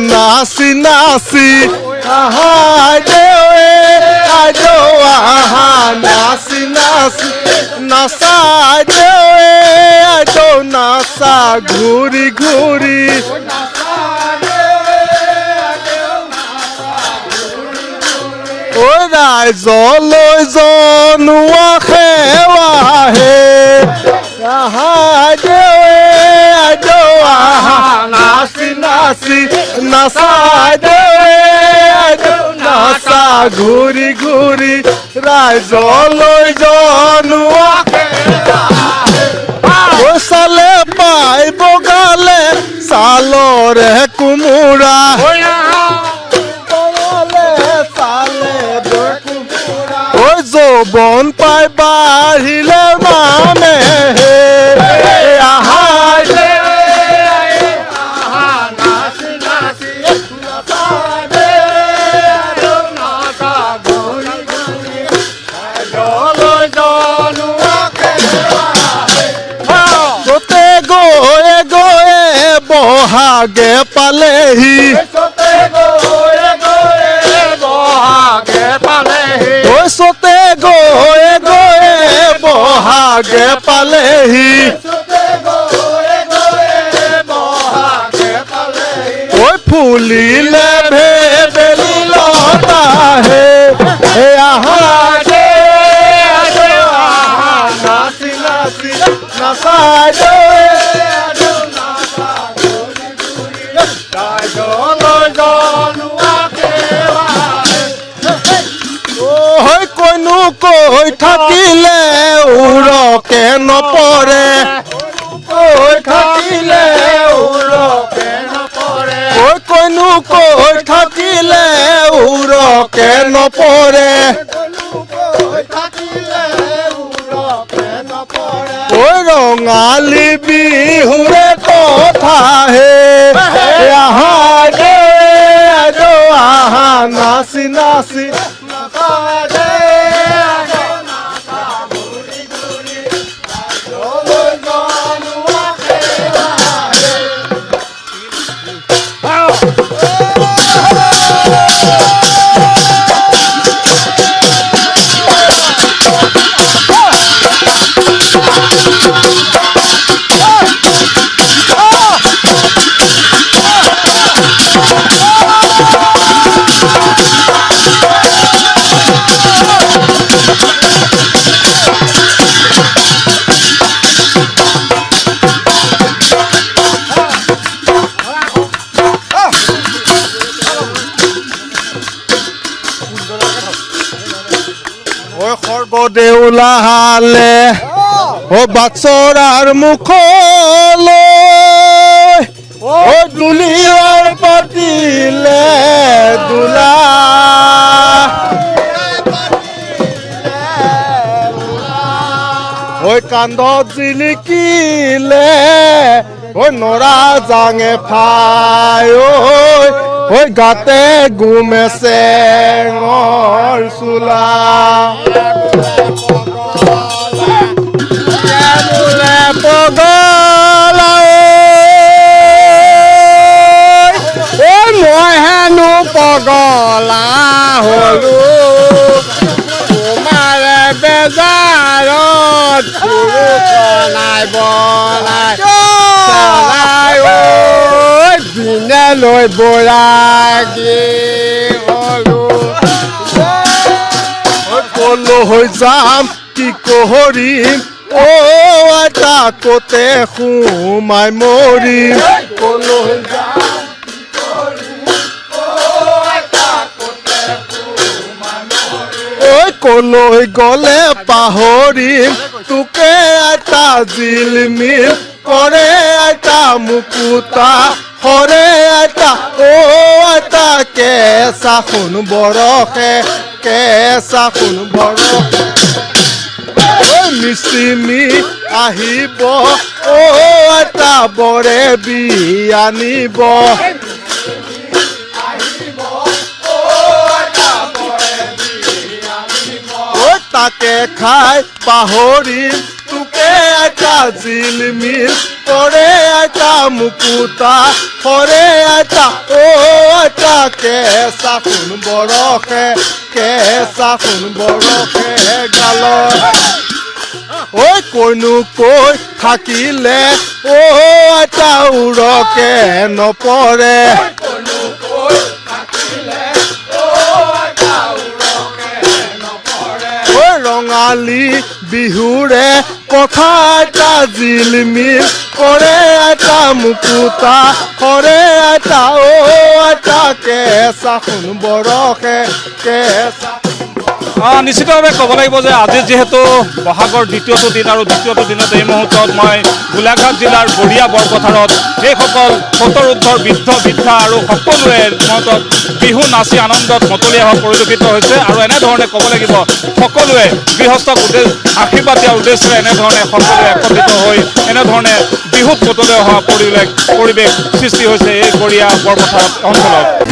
নাচি নাচি আহা আইদেউ আইদেউ আহা নাচি নাচি নাচা আইদেউ আইদেউ নাচা ঘূৰি ঘূৰি ঐ ৰাইজলৈ জনোৱা সেৱাহে আহা আইদেউ আইদেউ আহা নাচি নাচি নাচা আইদেউ আইদেউ নাচা ঘূৰি ঘূৰি ৰাইজলৈ জনোৱা চালে পাই বগালে চালৰে কোমোৰা যৌবন পাই বাঢ়িলে মানে আহা য'তে গৈ গৈ বহাগে পালেহি চতে গৈ গৈ বহাগে পালেহি ঐ ফুলিলে ভেবেলি লতাহে আহা নাচি নাচি নাচাই কৈ থাকিলে উৰকে নপৰে কৈ থাকিলে উৰকে নপৰে কৈনো কৈ থাকিলে উৰকে নপৰে ঐ ৰঙালী বিহুৰে কথাহে আহা আহা নাচি নাচি দেউলাহালে ও বাচ্চৰাৰ মুখলৈ ও দুলিয়াৰ পাতিলে দুলা ঐ কান্ধত জিলিকিলে ঐ নৰা জাঙে ফাই ঐ গাতে গুমে চেঙৰ চোলা পগলা মই হেনো পগলা হলো তোমাৰে বেজাৰত নাই বনাই দিনে লৈ বৰাগী হলো কলো হৈ যাম কি কৰিম ও আইতা কোতে সোমাই মৰিম কলো হৈ যাম ঐ কলৈ গলে পাহৰিম তোকে আইতা জিলমিল কৰে আইতা মুকুতা হৰে আইতা ও আইতা কেঁচা সোণ বৰষে কেঁচা সোণ বৰষে মিচিমি আহিব ও আইতা বৰে বিয়া নিব তাকে খাই পাহৰিম তোকে আইতা জিলমিল কৰে আইতা মুকুতা হৰে আইতা ও আইতা কেঁচা সোণ বৰষে কেঁচা সোণ বৰষে গালত ঐ কৈনো কৈ থাকিলে ও আইতা উৰকে নপৰে ঐ ৰঙালী বিহুৰে কথা এটা জিলমিল কৰে আইতা মুকুতা কৰে আইতা ও আইতা কেঁচা সোণ বৰষে কেঁচা নিশ্চিতভাৱে ক'ব লাগিব যে আজি যিহেতু বহাগৰ দ্বিতীয়টো দিন আৰু দ্বিতীয়টো দিনত এই মুহূৰ্তত মই গোলাঘাট জিলাৰ বঢ়িয়া বৰপথাৰত এইসকল সত্তৰোৰ্ধৰ বৃদ্ধ বৃদ্ধা আৰু সকলোৱে মুহূৰ্তত বিহু নাচি আনন্দত মতলীয়া হোৱা পৰিলক্ষিত হৈছে আৰু এনেধৰণে ক'ব লাগিব সকলোৱে গৃহস্থক আশীৰ্বাদ দিয়াৰ উদ্দেশ্যেৰে এনেধৰণে সকলোৱে একত্ৰিত হৈ এনেধৰণে বিহুত মতলীয়া হোৱা পৰিৱেশ সৃষ্টি হৈছে এই বঢ়িয়া বৰপথাৰ অঞ্চলত।